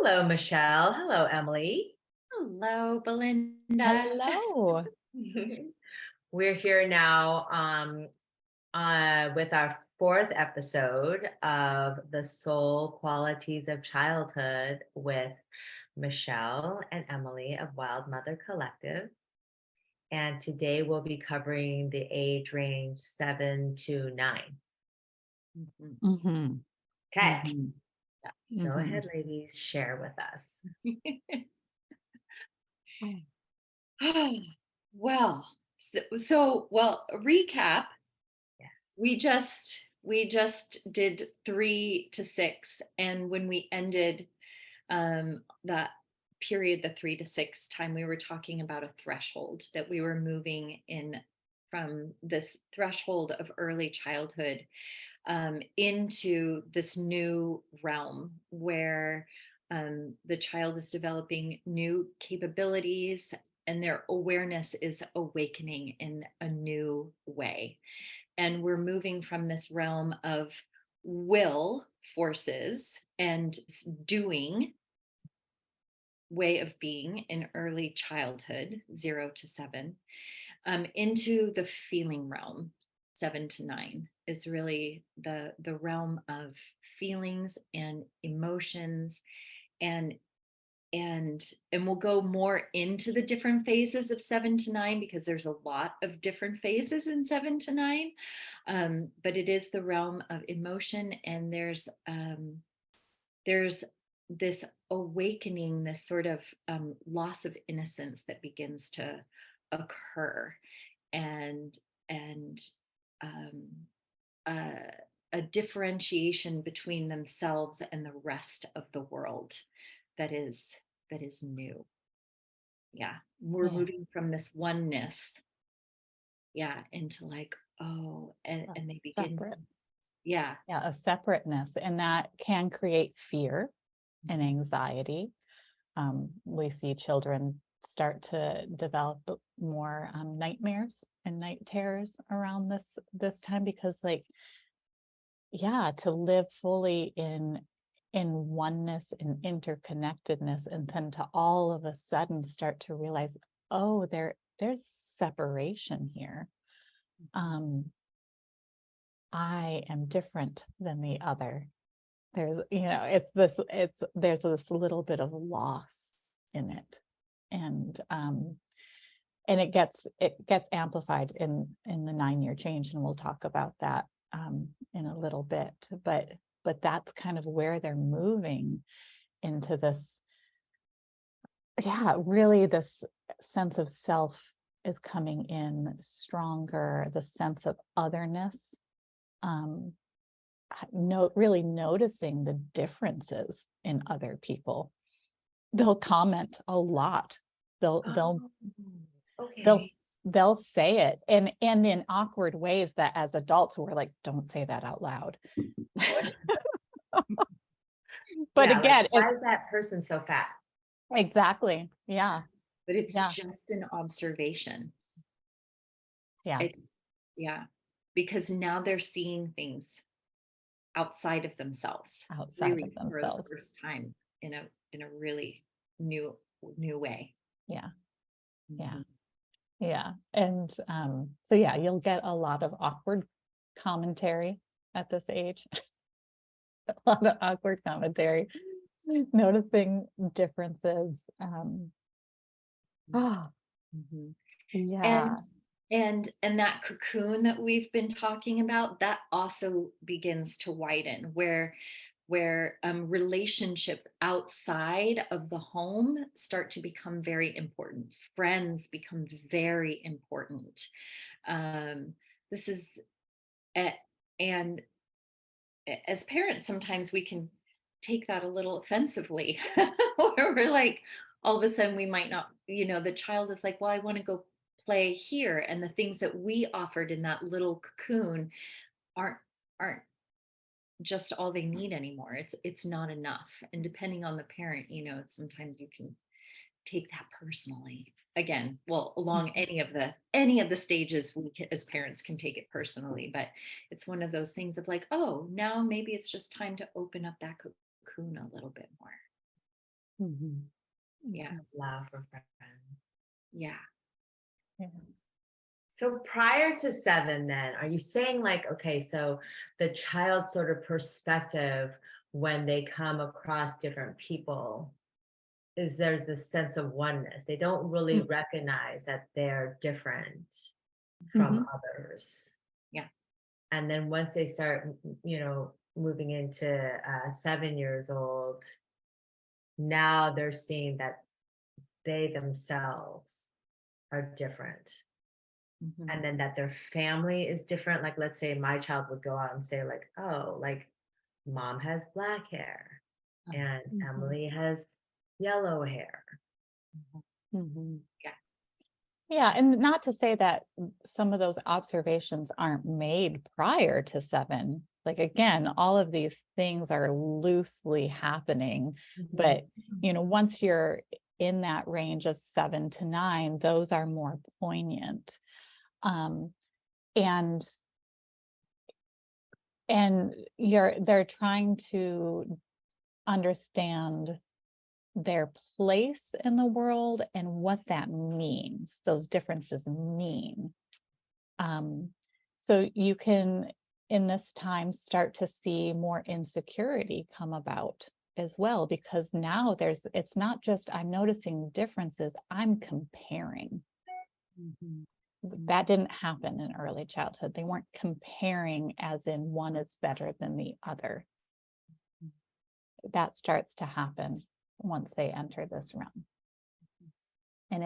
Hello, Michelle. Hello, Emily. Hello, Belinda. Hello. We're here now with our fourth episode of The Soul Qualities of Childhood with Michelle and Emily of Wild Mother Collective. And today we'll be covering the age range 7 to 9. Mhm. Mm-hmm. Okay, Mm-hmm. go Mm-hmm. ahead, ladies, share with us. Well, well, recap. Yes. We just did 3 to 6, and when we ended that period, the 3 to 6 time, we were talking about a threshold that we were moving in from this threshold of early childhood into this new realm where the child is developing new capabilities and their awareness is awakening in a new way. And we're moving from this realm of will forces and doing way of being in early childhood, 0 to 7, into the feeling realm. 7 to 9 is really the realm of feelings and emotions, and and we'll go more into the different phases of 7 to 9 because there's a lot of different phases in 7 to 9. But it is the realm of emotion, and there's this awakening, this sort of loss of innocence that begins to occur, and and um, a, a differentiation between themselves and the rest of the world that is that is new. Yeah, we're Yeah. moving from this oneness, yeah, into like, oh, and A they begin to, separate, yeah. yeah, a separateness, and that can create fear and anxiety. We see children start to develop more nightmares and night terrors around this time because, like, yeah, to live fully in oneness and interconnectedness, and then to all of a sudden start to realize, oh, there's separation here. um I am different than the other. There's this little bit of loss in it. And it gets amplified in the 9-year change, and we'll talk about that in a little bit. But that's kind of where they're moving into this. Yeah, really, this sense of self is coming in stronger, the sense of otherness. um really noticing the differences in other people. They'll comment a lot. They'll they'll Oh, they'll okay. they'll say it, and in awkward ways that as adults we're like, don't say that out loud. But Yeah, like again, why it's is that person so fat? exactly. Yeah. But it's Yeah. just an observation. Yeah. It's, yeah, because now they're seeing things outside of themselves, Outside of really for the themselves. first time in a really new way. Yeah. Yeah. Mhm. Yeah. And so yeah, you'll get a lot of awkward commentary at this age. A lot of awkward commentary, noticing differences. Ah, Mhm. yeah. And and that cocoon that we've been talking about, that also begins to widen, where relationships outside of the home start to become very important. Friends become very important. Um, this is a- and as parents, sometimes we can take that a little offensively, where we're like, all of a sudden we might not, the child is like, well, I want to go play here, and the things that we offered in that little cocoon aren't aren't just all they need anymore. It's not enough, and depending on the parent, sometimes you can take that personally. Again, well, along Mhm. any of the stages, as parents can take it personally, but it's one of those things of like, oh, now maybe it's just time to open up that cocoon a little bit more. Yeah. Allow for friends. Yeah. Yeah. So prior to 7, then, are you saying like, okay, so the child sort of perspective when they come across different people is there's this sense of oneness. They don't really recognize that they're different from Mhm. others. Yeah. And then once they start, moving into 7 years old, now they're seeing that they themselves are different. Mhm. And then that their family is different. Like, let's say my child would go out and say, like, oh, like mom has black hair and Emily has yellow hair. Yeah. Yeah, and not to say that some of those observations aren't made prior to 7. Like again, all of these things are loosely happening, but once you're in that range of 7 to 9, those are more poignant. And they're trying to understand their place in the world and what that means, those differences mean. So you can, in this time, start to see more insecurity come about as well, because now it's not just I'm noticing differences, I'm comparing. That didn't happen in early childhood. They weren't comparing as in one is better than the other. That starts to happen once they enter this realm. And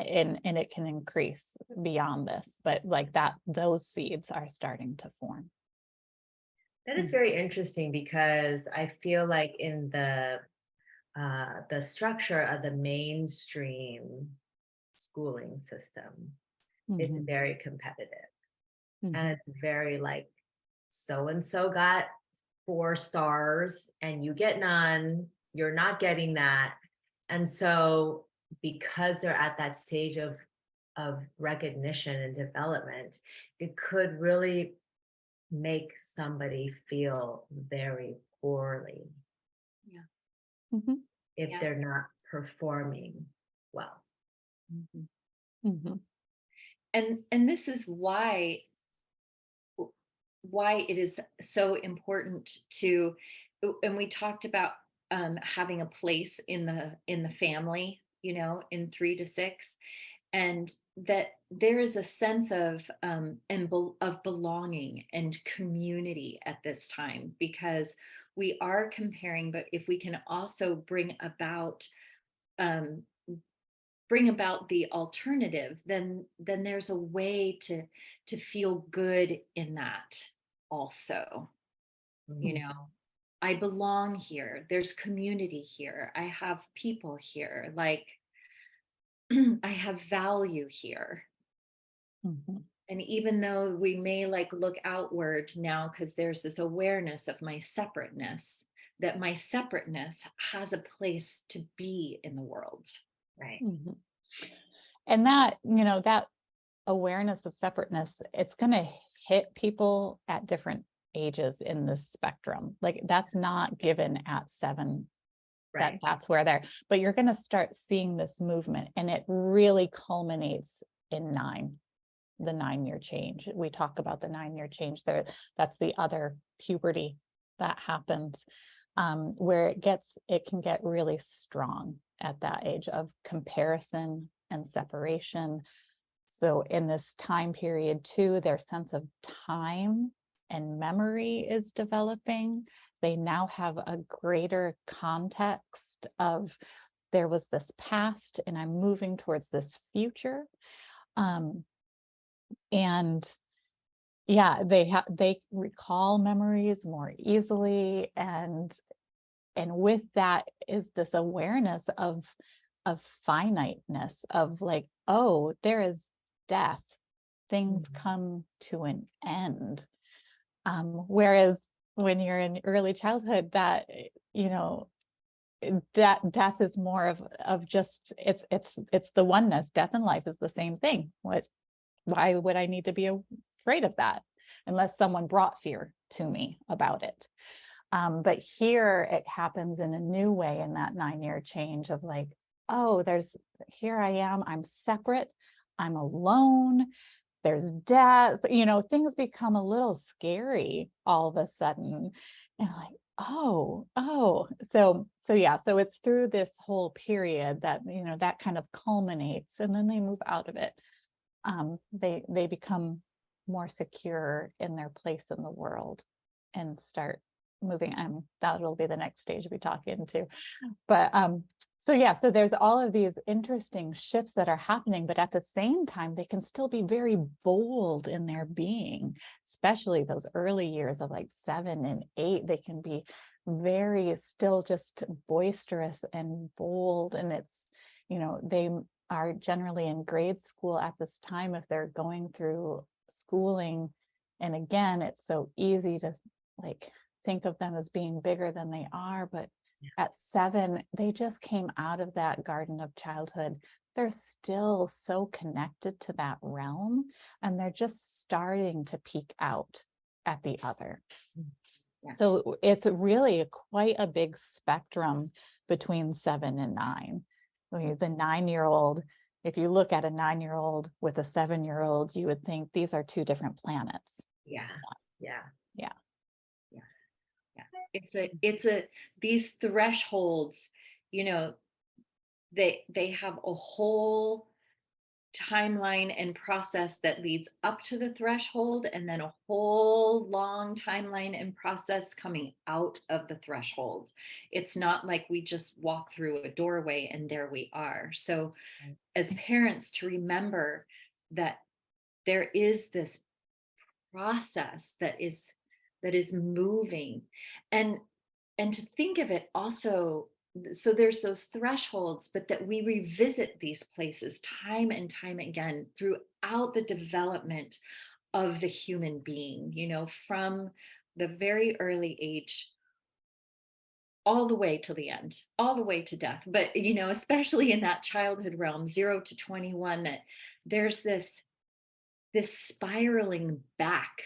it can increase beyond this, but like that, those seeds are starting to form. That is very interesting because I feel like in the structure of the mainstream schooling system, it's very competitive. And it's very like so and so got 4 stars and you get none, you're not getting that. And so because they're at that stage of recognition and development, it could really make somebody feel very poorly if Yeah. they're not performing well. And this is why it is so important to, and we talked about having a place in the family, in 3 to 6, and that there is a sense of of belonging and community at this time, because we are comparing, but if we can also um, bring about the alternative, then there's a way to feel good in that also. I belong here, there's community here, I have people here, like I have value here. And even though we may like look outward now because there's this awareness of my separateness, that my separateness has a place to be in the world. Right. And that, that awareness of separateness, it's going to hit people at different ages in this spectrum. Like that's not given at 7. Right. That's where they're, but you're going to start seeing this movement, and it really culminates in 9, the 9-year change. We talk about the 9-year change there. That's the other puberty that happens, where it can get really strong at that age of comparison and separation. So in this time period too, their sense of time and memory is developing. They now have a greater context of there was this past and I'm moving towards this future. And yeah, they recall memories more easily, and with that is this awareness of finiteness, of like, oh, there is death, things come to an end. Whereas when you're in early childhood, that that death is more of just it's the oneness. Death and life is the same thing. Why would I need to be afraid of that unless someone brought fear to me about it? But here it happens in a new way in that 9-year change of like, oh, here I am, I'm separate, I'm alone, there's death, things become a little scary all of a sudden. And like, so yeah, so it's through this whole period that, that kind of culminates, and then they move out of it. They become more secure in their place in the world and start moving. That'll be the next stage we talk into. But so yeah, so there's all of these interesting shifts that are happening, but at the same time, they can still be very bold in their being, especially those early years of like 7 and 8. They can be very still just boisterous and bold. And it's, they are generally in grade school at this time if they're going through schooling. And again, it's so easy to like think of them as being bigger than they are, but at 7, they just came out of that garden of childhood. They're still so connected to that realm, and they're just starting to peek out at the other. Yeah. So it's really quite a big spectrum between 7 and 9. The 9-year-old, if you look at a 9-year-old with a 7-year-old, you would think these are 2 different planets. Yeah. It's these thresholds, they have a whole timeline and process that leads up to the threshold, and then a whole long timeline and process coming out of the threshold. It's not like we just walk through a doorway and there we are. So as parents, to remember that there is this process that is moving, and to think of it also, so there's those thresholds, but that we revisit these places time and time again throughout the development of the human being, from the very early age all the way to the end, all the way to death. But especially in that childhood realm, 0 to 21, that there's this spiraling back,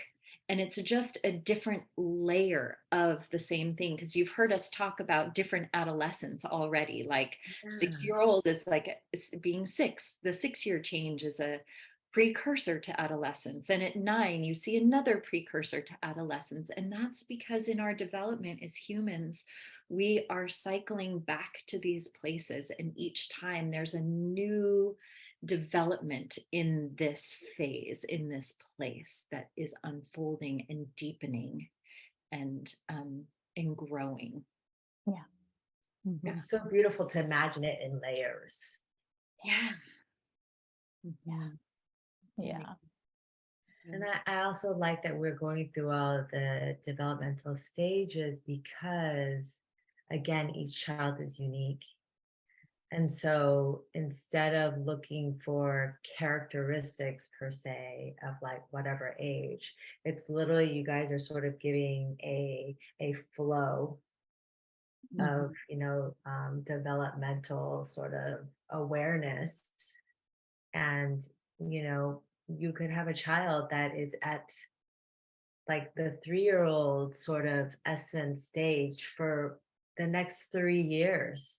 and it's just a different layer of the same thing, because you've heard us talk about different adolescents already. Like 6-year-old is like being 6. The 6-year change is a precursor to adolescence, and at 9 you see another precursor to adolescence. And that's because in our development as humans, we are cycling back to these places, and each time there's a new development in this phase, in this place, that is unfolding and deepening and growing. Yeah. Mm-hmm. It's so beautiful to imagine it in layers. Yeah. And I also like that we're going through all the developmental stages, because again, each child is unique. And so instead of looking for characteristics per se of like whatever age, it's literally you guys are sort of giving a flow of, developmental sort of awareness. And, you could have a child that is at like the 3-year-old sort of essence stage for the next 3 years.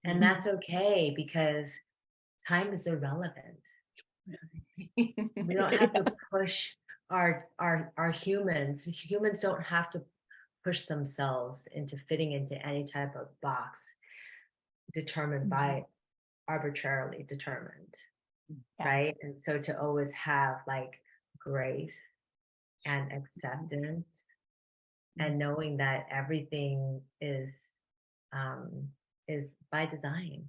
And that's okay, because time is irrelevant. We don't have to push our humans. Humans don't have to push themselves into fitting into any type of box determined by arbitrarily determined. Right. And so to always have like grace and acceptance and knowing that everything is by design.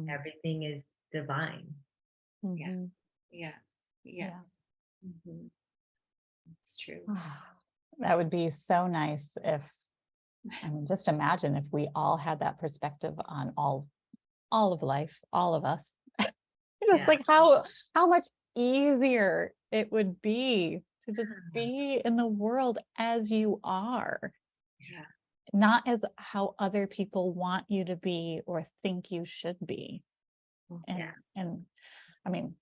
Everything is divine. Yeah. It's true. That would be so nice if, just imagine if we all had that perspective on all of life, all of us. It's like how much easier it would be to just be in the world as you are. Not as how other people want you to be or think you should be. And I mean,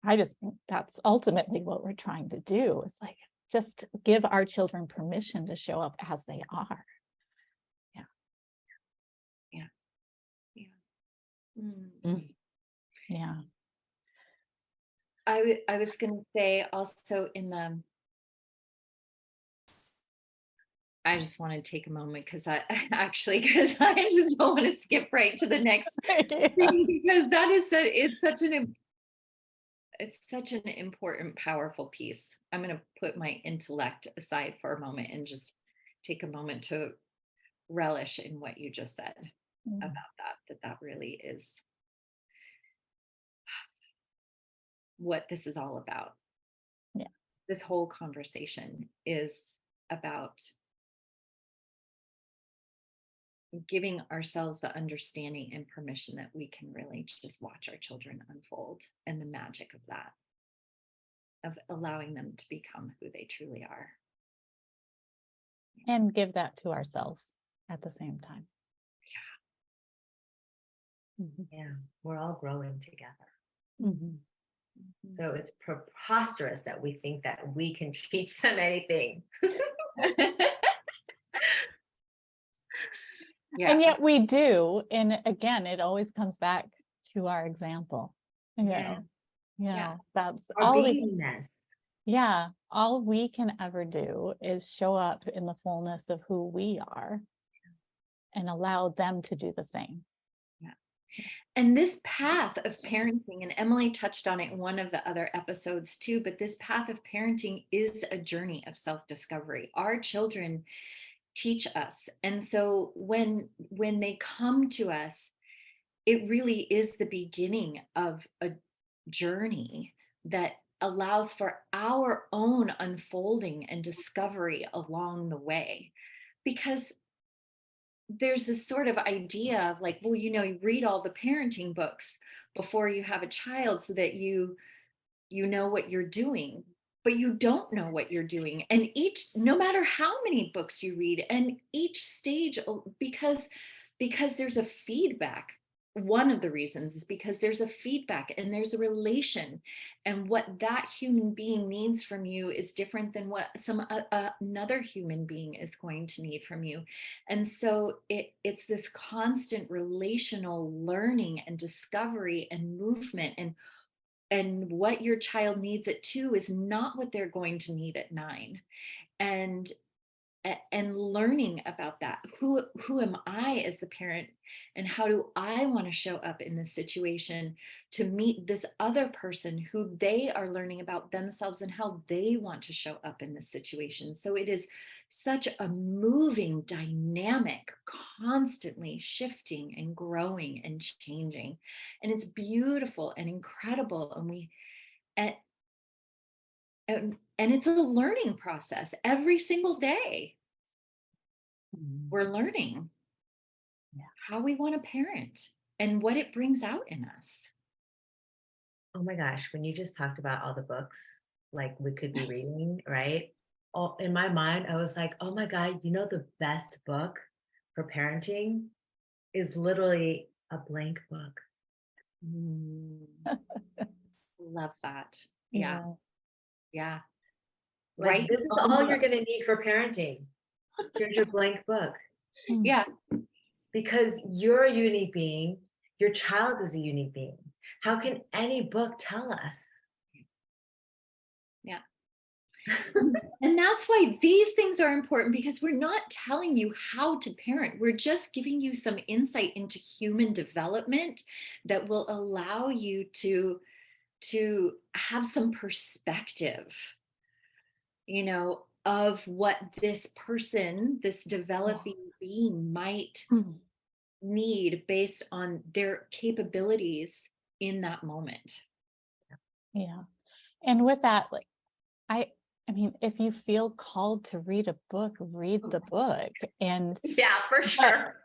I just think that's ultimately what we're trying to do. It's like, just give our children permission to show up as they are. Yeah. I was going to say also I just want to take a moment because because I just don't want to skip right to the next thing, because that is it's such an important, powerful piece. I'm going to put my intellect aside for a moment and just take a moment to relish in what you just said about that really is what this is all about. Yeah. This whole conversation is about giving ourselves the understanding and permission that we can really just watch our children unfold, and the magic of that, of allowing them to become who they truly are. And give that to ourselves at the same time. Yeah, we're all growing together. Mm-hmm. So it's preposterous that we think that we can teach them anything. Yeah. And yet we do. And again, it always comes back to our example. Yeah. That's Our all beingness. all we can ever do is show up in the fullness of who we are and allow them to do the same. And this path of parenting, and Emily touched on it in one of the other episodes too, but this path of parenting is a journey of self-discovery. Our children teach us. And so when they come to us, it really is the beginning of a journey that allows for our own unfolding and discovery along the way. Because there's this sort of idea of like, well, you read all the parenting books before you have a child so that you know what you're doing, but you don't know what you're doing. And no matter how many books you read, and each stage, because there's a feedback. One of the reasons is because there's a feedback and there's a relation, and what that human being needs from you is different than what another human being is going to need from you. And so it's this constant relational learning and discovery and movement, and what your child needs at 2 is not what they're going to need at 9. And learning about that, who am I as the parent, and how do I want to show up in this situation to meet this other person who they are learning about themselves and how they want to show up in this situation. So it is such a moving dynamic, constantly shifting and growing and changing, and it's beautiful and incredible. And it's a learning process every single day. We're learning how we want to parent and what it brings out in us. Oh my gosh, when you just talked about all the books like we could be reading, right? Oh, in my mind, I was like, oh my God, the best book for parenting is literally a blank book. Love that. Yeah. Like, Right. this is all you're going to need for parenting. Here's your blank book. Yeah. Because you're a unique being. Your child is a unique being. How can any book tell us? Yeah. And that's why these things are important, because we're not telling you how to parent. We're just giving you some insight into human development that will allow you to have some perspective, of what this person, this developing being might need based on their capabilities in that moment. Yeah. And with that, like, I mean, if you feel called to read a book, read the book. And yeah, for sure.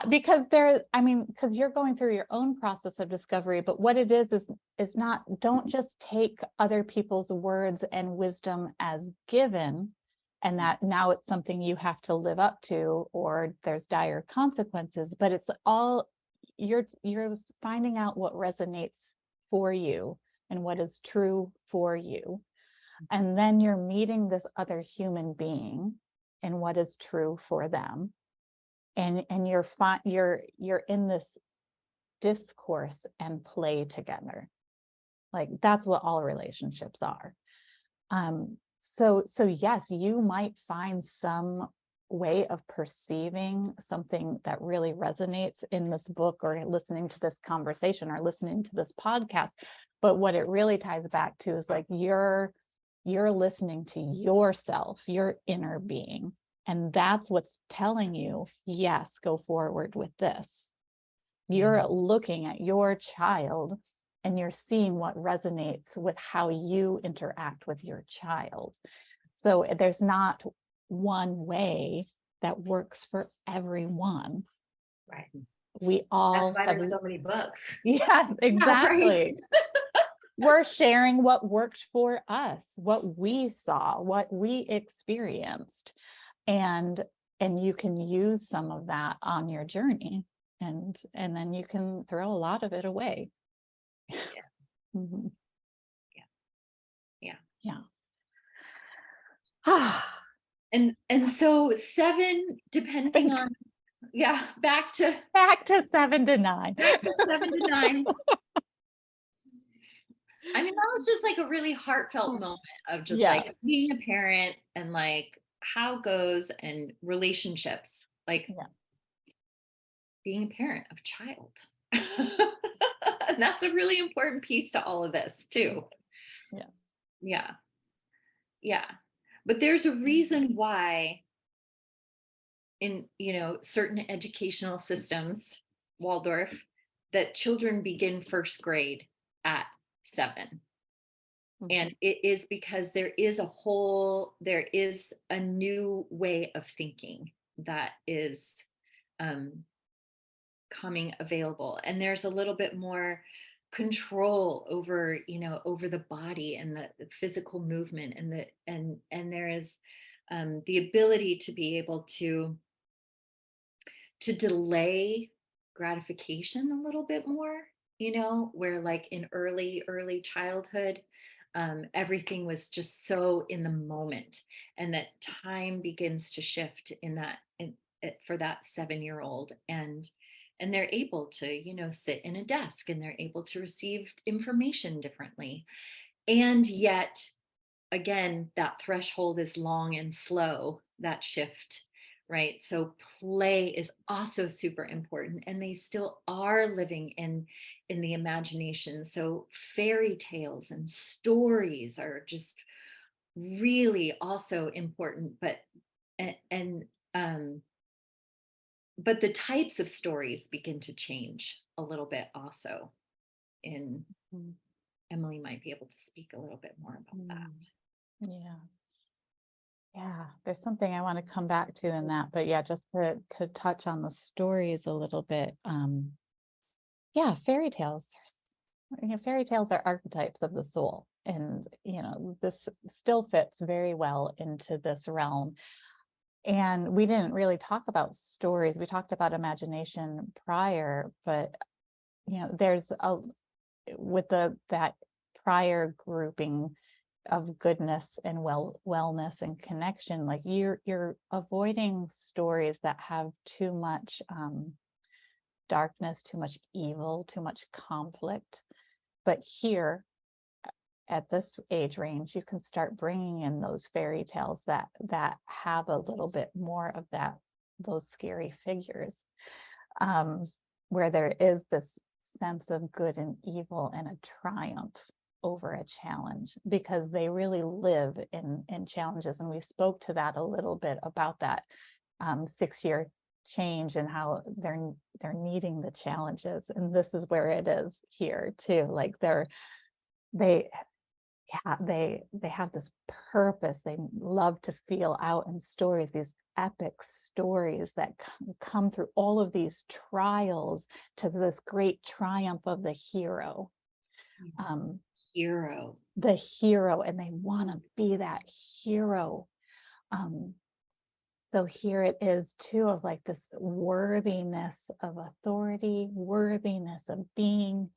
Because because you're going through your own process of discovery, but what it is not, don't just take other people's words and wisdom as given, and that now it's something you have to live up to, or there's dire consequences, but it's all, you're finding out what resonates for you and what is true for you. And then you're meeting this other human being and what is true for them. And you're in this discourse and play together. Like that's what all relationships are. So yes, you might find some way of perceiving something that really resonates in this book or listening to this conversation or listening to this podcast. But what it really ties back to is like you're listening to yourself, your inner being. And that's what's telling you, yes, go forward with this. You're looking at your child and you're seeing what resonates with how you interact with your child. So there's not one way that works for everyone. Right. We all That's why have, there's so many books. yes, exactly. Yeah, We're sharing what worked for us, what we saw, what we experienced. And you can use some of that on your journey, and then you can throw a lot of it away. Yeah. Mhm. Yeah. Yeah. And so 7, depending on, back to Back to 7 to 9. 7 to 9. I mean, that was just like a really heartfelt moment of just Yeah. like being a parent and like how it goes and relationships, like Yeah. being a parent of a child. And that's a really important piece to all of this too. Yes. Yeah. Yeah. But there's a reason why in, certain educational systems, Waldorf, that children begin first grade at 7. And it is because there is a new way of thinking that is coming available, and there's a little bit more control over the body and the physical movement, and there is the ability to be able to delay gratification a little bit more, where like in early childhood, everything was just so in the moment, and that time begins to shift in that for that 7-year-old, and they're able to sit in a desk, and they're able to receive information differently, and yet again that threshold is long and slow, that shift, right? So play is also super important, and they still are living in the imagination. So fairy tales and stories are just really also important, and but the types of stories begin to change a little bit also. In Emily might be able to speak a little bit more about that. Yeah. Yeah, there's something I want to come back to in that, but yeah, just to touch on the stories a little bit. Yeah, fairy tales. Fairy tales are archetypes of the soul, and this still fits very well into this realm. And we didn't really talk about stories. We talked about imagination prior, but there's with that prior grouping of goodness and wellness and connection, like you're avoiding stories that have too much darkness, too much evil, too much conflict. But here at this age range, you can start bringing in those fairy tales that have a little bit more of those scary figures, where there is this sense of good and evil and a triumph over a challenge, because they really live in challenges. And we spoke to that a little bit about that 6-year change and how they're needing the challenges. And this is where it is here too. Like they have this purpose. They love to feel out in stories, these epic stories that come through all of these trials to this great triumph of the hero. The hero, and they want to be that hero. So here it is too, of like this worthiness of authority, worthiness of being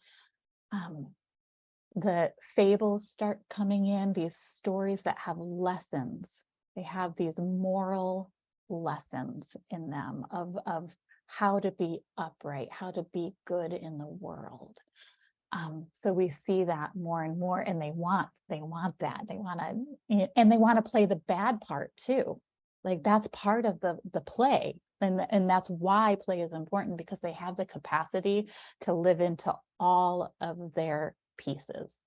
the fables start coming in, these stories that have lessons. They have these moral lessons in them of how to be upright, how to be good in the world. So we see that more and more, and they want that. They want to, and they want to play the bad part too. Like that's part of the play. And that's why play is important, because they have the capacity to live into all of their pieces.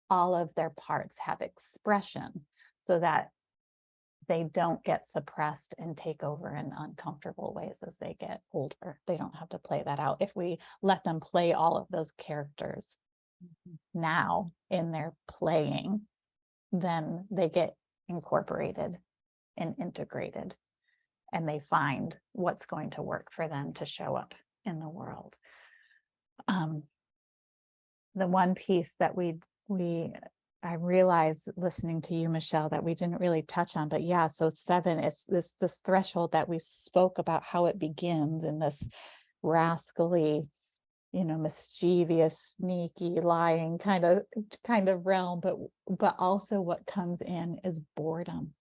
All of their parts have expression, so that they don't get suppressed and take over in uncomfortable ways as they get older. They don't have to play that out. If we let them play all of those characters now in their playing, then they get incorporated and integrated, and they find what's going to work for them to show up in the world. The one piece that I realized listening to you, Michelle, that we didn't really touch on, but yeah, so 7, it's this threshold that we spoke about, how it begins in this rascally, mischievous, sneaky, lying kind of realm, but also what comes in is boredom.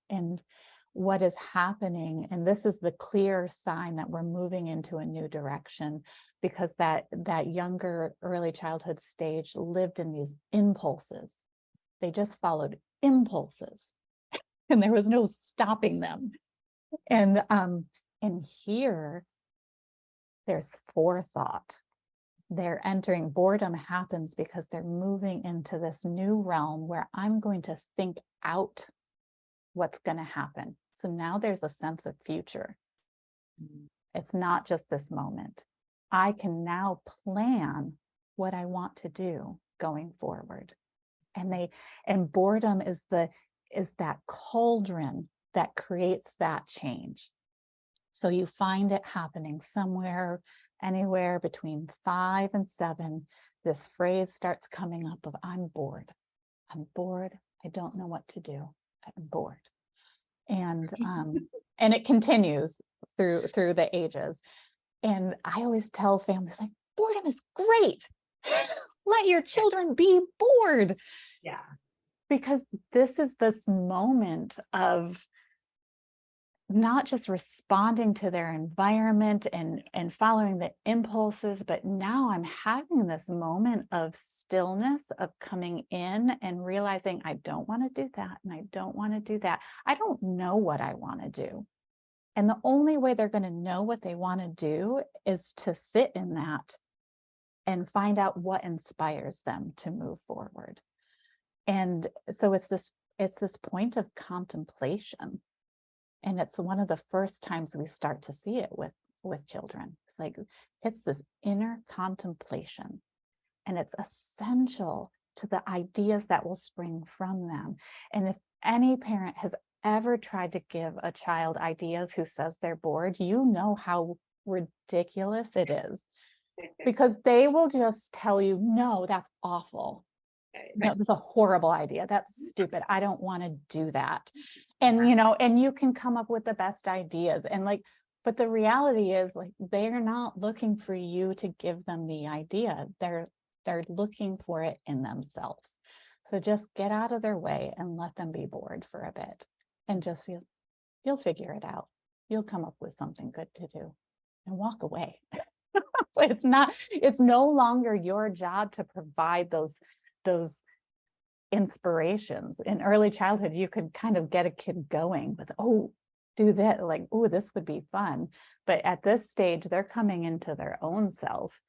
And what is happening, and this is the clear sign that we're moving into a new direction, because that younger early childhood stage lived in these impulses. They just followed impulses and there was no stopping them. And here there's forethought. They're entering, boredom happens because they're moving into this new realm where I'm going to think out what's going to happen. So now there's a sense of future. It's not just this moment. I can now plan what I want to do going forward. And boredom is that cauldron that creates that change. So you find it happening somewhere, anywhere between 5 and 7. This phrase starts coming up of I'm bored. I'm bored. I don't know what to do. I'm bored. And it continues through the ages. And I always tell families, like, boredom is great. Let your children be bored. Yeah. Because this is this moment of not just responding to their environment and following the impulses, but now I'm having this moment of stillness, of coming in and realizing I don't want to do that and I don't want to do that. I don't know what I want to do. And the only way they're going to know what they want to do is to sit in that and find out what inspires them to move forward. And so it's this point of contemplation. And it's one of the first times we start to see it with children. It's like, it's this inner contemplation, and it's essential to the ideas that will spring from them. And if any parent has ever tried to give a child ideas who says they're bored, you know how ridiculous it is, because they will just tell you, no, that's awful. That was a horrible idea. That's stupid. I don't want to do that. And, and you can come up with the best ideas, and but the reality is, like, they're not looking for you to give them the idea. They're looking for it in themselves. So just get out of their way and let them be bored for a bit, and just you'll figure it out. You'll come up with something good to do, and walk away. It's no longer your job to provide those inspirations. In early childhood, you could kind of get a kid going with, oh, do that, like, oh, this would be fun. But at this stage, they're coming into their own self,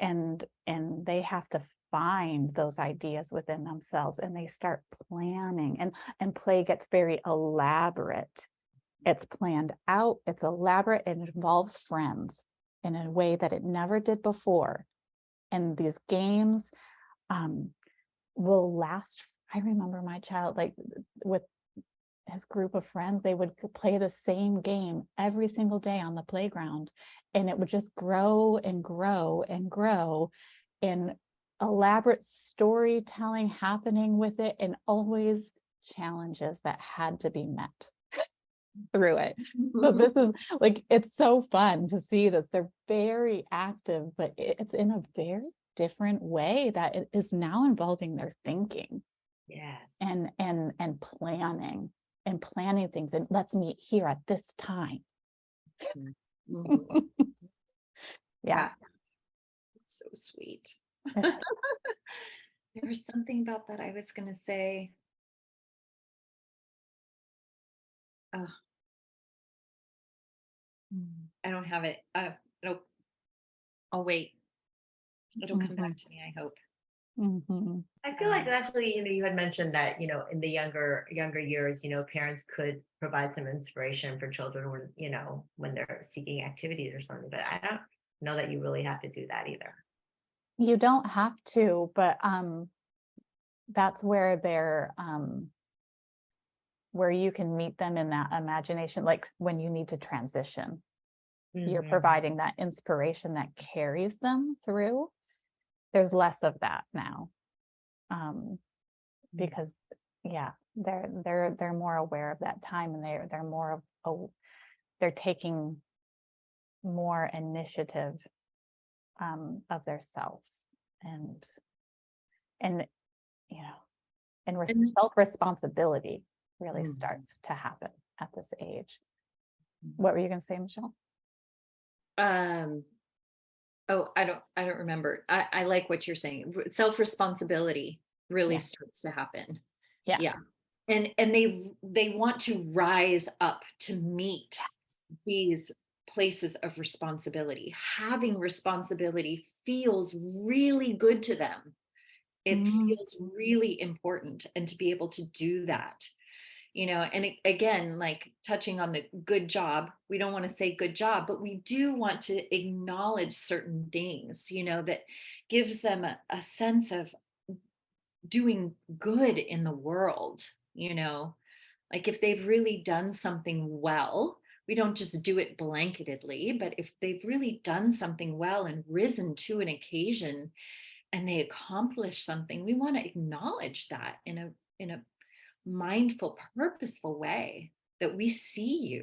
and they have to find those ideas within themselves, and they start planning, and play gets very elaborate. It's planned out, it's elaborate, it involves friends in a way that it never did before. And these games will last. I remember my child, like, with his group of friends, they would play the same game every single day on the playground, and it would just grow and grow and grow, and elaborate storytelling happening with it, and always challenges that had to be met through it. So this is, like, it's so fun to see that they're very active, but it's in a very different way that it is now involving their thinking Yes. and planning things, and let's meet here at this time. Mhm. Yeah. It's so sweet. It There was something about that I was going to say. Oh, I don't have it. It'll, I'll wait. It'll come back to me, I hope. Mhm. I feel like actually, you had mentioned that, in the younger years, parents could provide some inspiration for children when, when they're seeking activities or something, but I don't know that you really have to do that either. You don't have to, but that's where where you can meet them in that imagination, like when you need to transition. You're Mhm. providing that inspiration that carries them through. There's less of that now, because they're more aware of that time, and they're more they're taking more initiative of their self, and and And self-responsibility really Mhm. starts to happen at this age. What were you going to say, Michelle? Oh, I don't remember. I like what you're saying. Self-responsibility really Yeah. starts to happen. Yeah. Yeah. And they want to rise up to meet these places of responsibility. Having responsibility feels really good to them. It Mhm. feels really important, and to be able to do that, and again, like touching on the good job, we don't want to say good job, but we do want to acknowledge certain things, that gives them a sense of doing good in the world, like if they've really done something well, we don't just do it blanketedly, but if they've really done something well and risen to an occasion and they accomplish something, we want to acknowledge that in a mindful, purposeful way, that we see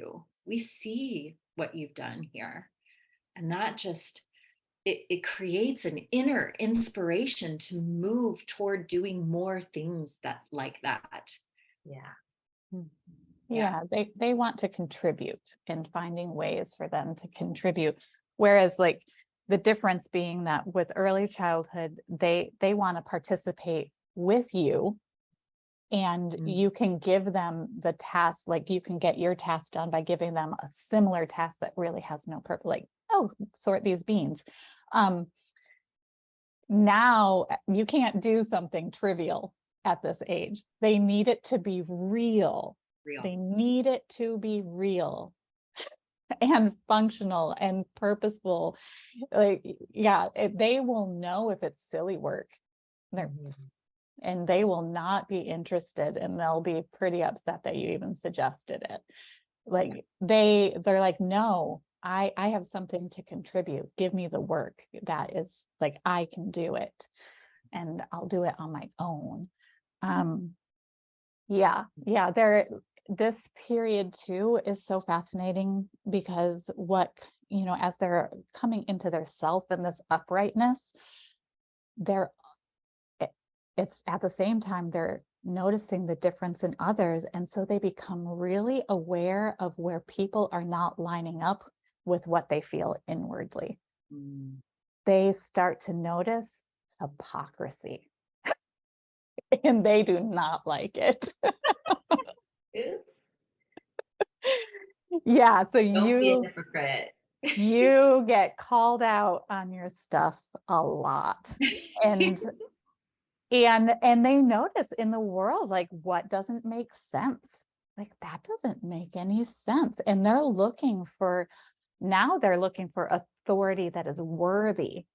what you've done here. And that just, it creates an inner inspiration to move toward doing more things that like that. Yeah. Yeah, they want to contribute, and finding ways for them to contribute. Whereas like the difference being that with early childhood, they want to participate with you, and you can give them the task, like you can get your task done by giving them a similar task that really has no purpose, like, oh, sort these beans. Now you can't do something trivial at this age. They need it to be real. Real. They need it to be real and functional and purposeful. Like, yeah, they will know if it's silly work. And they will not be interested, and they'll be pretty upset that you even suggested it. Like they're like, no, I have something to contribute. Give me the work that is like, I can do it, and I'll do it on my own. This period too is so fascinating, because as they're coming into their self and this uprightness, it's at the same time they're noticing the difference in others, and so they become really aware of where people are not lining up with what they feel inwardly. They start to notice hypocrisy and they do not like it. Oops. Yeah, so Don't be a hypocrite. you get called out on your stuff a lot. And they notice in the world, like, what doesn't make sense? Like, that doesn't make any sense. And they're looking for authority that is worthy.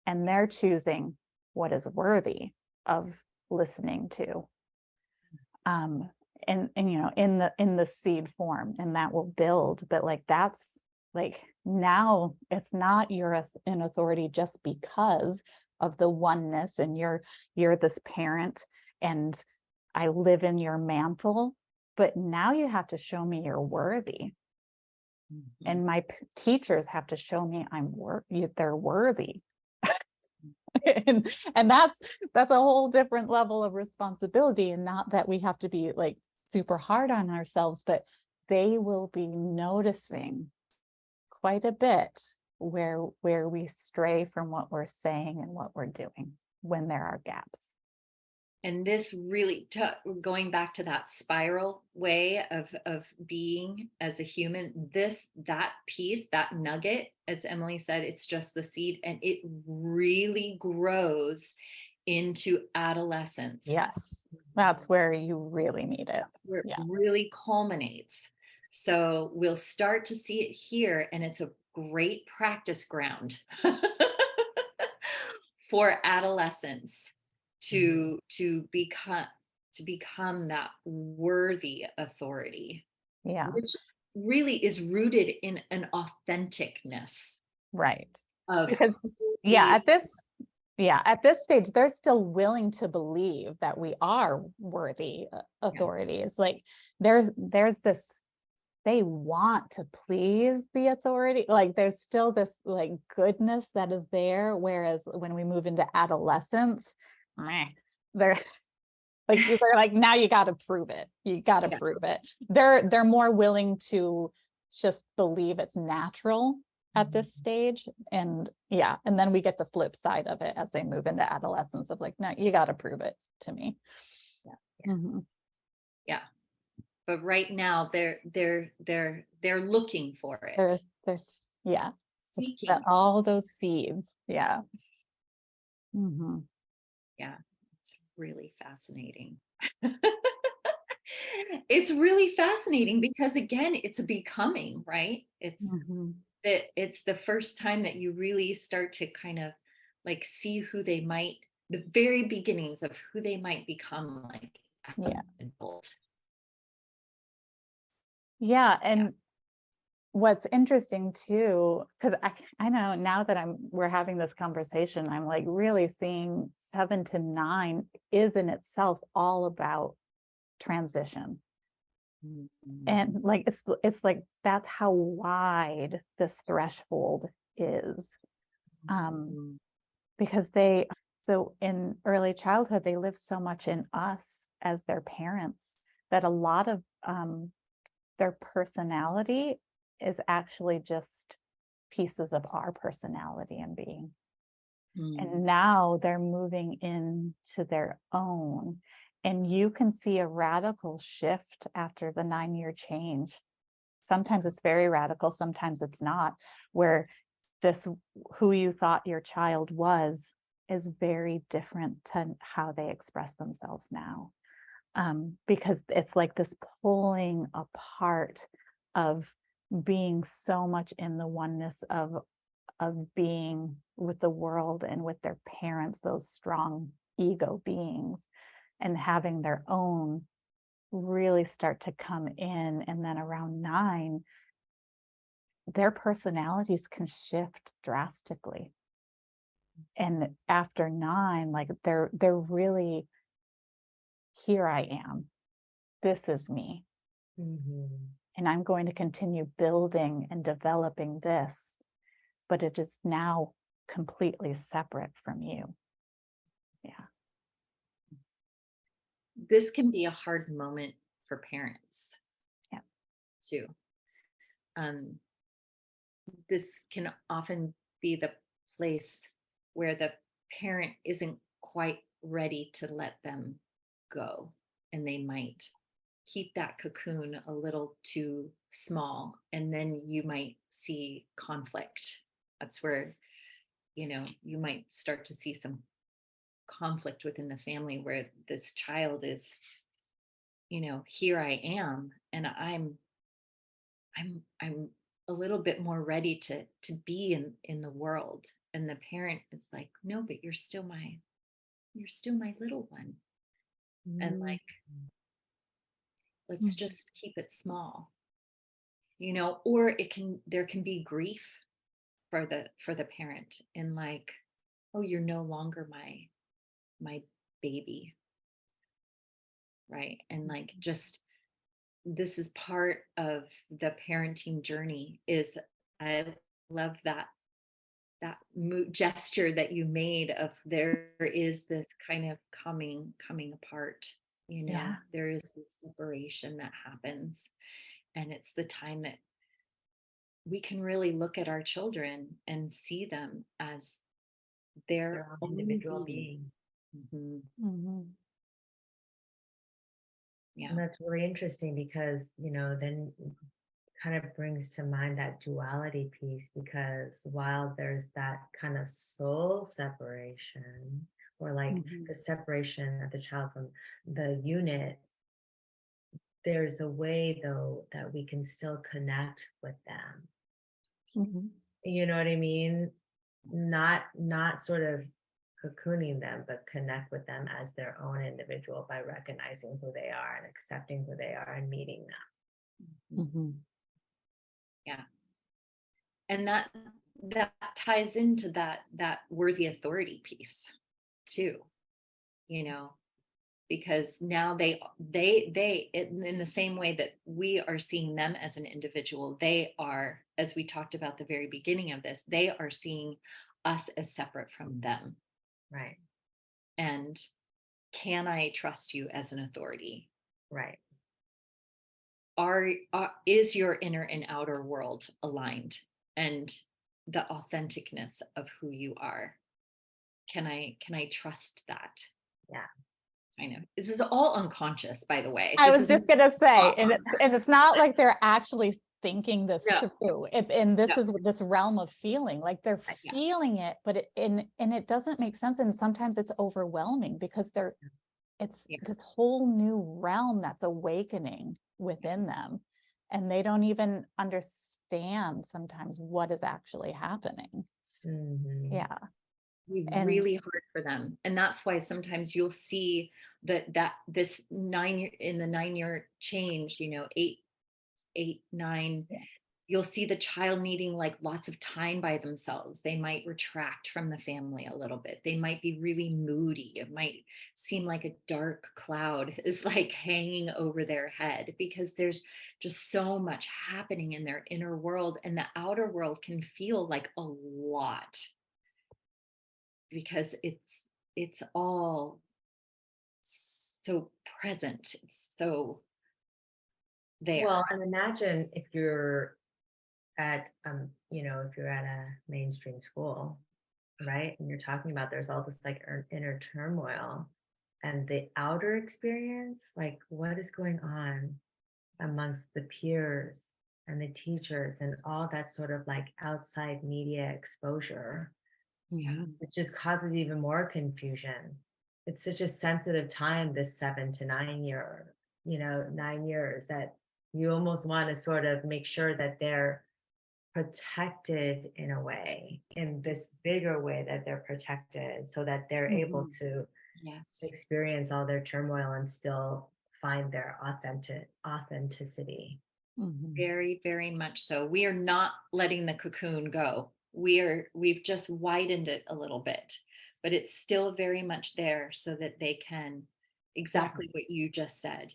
And they're choosing what is worthy of listening to. And in the seed form, and that will build. But like, that's like, now it's not you're an authority just because of the oneness, and you're this parent and I live in your mantle, but now you have to show me you're worthy. And my teachers have to show me they're worthy. And that's a whole different level of responsibility. And not that we have to be like super hard on ourselves, but they will be noticing quite a bit where we stray from what we're saying and what we're doing when there are gaps. And this really, going back to that spiral way of being as a human, that piece, that nugget, as Emily said, it's just the seed, and it really grows into adolescence. Yes, that's where you really need it. Where it Yeah. really culminates. So we'll start to see it here, and it's a great practice ground for adolescents to become that worthy authority, Yeah. which really is rooted in an authenticness Right. of Because at this stage, they're still willing to believe that we are worthy authorities. Like there's this, they want to please the authority. Like there's still this like goodness that is there. Whereas when we move into adolescence, they're they're like, now you got to prove it. You got to prove it. They're more willing to just believe it's natural at this stage. And and then we get the flip side of it as they move into adolescence of like, no, you got to prove it to me. Yeah. But right now they're looking for it. There's Seeking. all those seeds. Yeah. Yeah, it's really fascinating. It's really fascinating because again, it's a becoming, right? It's the first time that you really start to kind of like see who they might, the very beginnings of who they might become like as an adult. And what's interesting too, because I know now that we're having this conversation, I'm like really seeing 7 to 9 is in itself all about transition. And like it's like that's how wide this threshold is. Because so in early childhood, they live so much in us as their parents that a lot of their personality is actually just pieces of our personality and being. And now they're moving into their own. And you can see a radical shift after the 9-year change. Sometimes it's very radical, sometimes it's not, where this who you thought your child was is very different to how they express themselves now. Because it's like this pulling apart of being so much in the oneness of being with the world and with their parents, those strong ego beings, and having their own really start to come in. And then around 9, their personalities can shift drastically. And after 9, like they're really, here I am. This is me. And I'm going to continue building and developing this, but it is now completely separate from you. Yeah. This can be a hard moment for parents. Yeah. Too. This can often be the place where the parent isn't quite ready to let them go, and they might keep that cocoon a little too small, and then you might see conflict. That's where you might start to see some conflict within the family where this child is, here I am, and I'm a little bit more ready to be in the world, and the parent is like, no, but you're still my little one, and like, let's just keep it small, or there can be grief for the parent, and like, oh, you're no longer my baby, right? And like, just, this is part of the parenting journey. Is I love that gesture that you made of there is this kind of coming apart, Yeah. there is this separation that happens, and it's the time that we can really look at our children and see them as their Their own own individual being. being. Mhm. Mhm. Yeah. And that's really interesting because, then kind of brings to mind that duality piece, because while there's that kind of soul separation, or like Mhm. the separation of the child from the unit, there's a way though that we can still connect with them. Mhm. You know what I mean? Not sort of cocooning them, but connect with them as their own individual by recognizing who they are and accepting who they are and meeting them. Mhm. Yeah. And that ties into that worthy authority piece too, you know, because now they in the same way that we are seeing them as an individual, they are, as we talked about the very beginning of this, they are seeing us as separate from them. Right, And can I trust you as an authority? right. Is your inner and outer world aligned, and the authenticness of who you are? Can I trust that? Yeah. I know this is all unconscious, by the way. I This was is just gonna say, not, and it's not like they're actually thinking this no, through. And this no, is this realm of feeling, like they're yeah, feeling it, but and it doesn't make sense. And sometimes it's overwhelming because it's yeah, this whole new realm that's awakening within them. And they don't even understand sometimes what is actually happening. Hmm. Yeah. be And really hard for them, and that's why sometimes you'll see that this 9 year in the 9-year change, 8, 9, yeah. you'll see the child needing like lots of time by themselves. They might retract from the family a little bit. They might be really moody. It might seem like a dark cloud is like hanging over their head because there's just so much happening in their inner world, and the outer world can feel like a lot because it's all so present. It's so Well, there. and imagine if you're if you're at a mainstream school, right? And you're talking about there's all this like inner turmoil and the outer experience, like what is going on amongst the peers and the teachers and all that sort of like outside media exposure. Yeah. Mhm. It just causes even more confusion. It's such a sensitive time, this 7 to 9 year, 9 years, that you almost want to sort of make sure that they're protected in a way, in this bigger way that they're protected so that they're able Mhm. to Yes. experience all their turmoil and still find their authenticity. Mhm. Very, very much so. We are not letting the cocoon go. We've just widened it a little bit, but it's still very much there so that they can Yeah. exactly what you just said,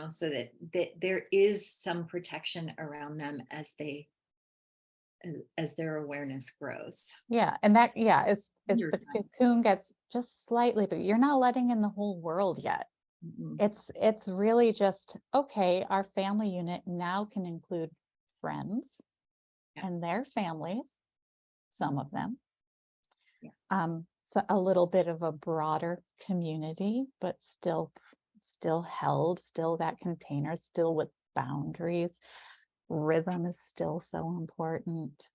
so that there is some protection around them as their awareness grows. Yeah, and yeah, it's Your the time. cocoon gets just slightly, but you're not letting in the whole world yet. Mhm. It's really just, okay, our family unit now can include friends Yeah. and their families, some of them. Yeah. So a little bit of a broader community, but still held, still that container, still with boundaries. Rhythm is still so important.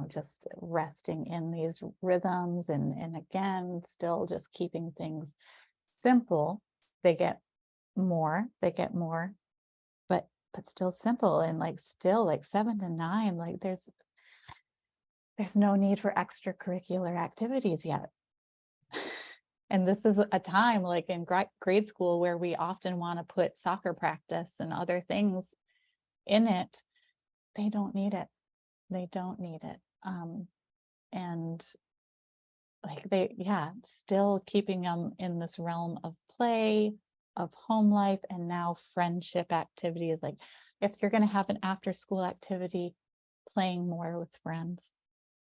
Just resting in these rhythms and again, still just keeping things simple. They get more, but still simple, and like still like 7 to 9, like there's no need for extracurricular activities yet. And this is a time like in grade school where we often want to put soccer practice and other things in it. They don't need it. They don't need it. And like still keeping them in this realm of play, of home life, and now friendship activities. Like if you're going to have an after school activity, playing more with friends,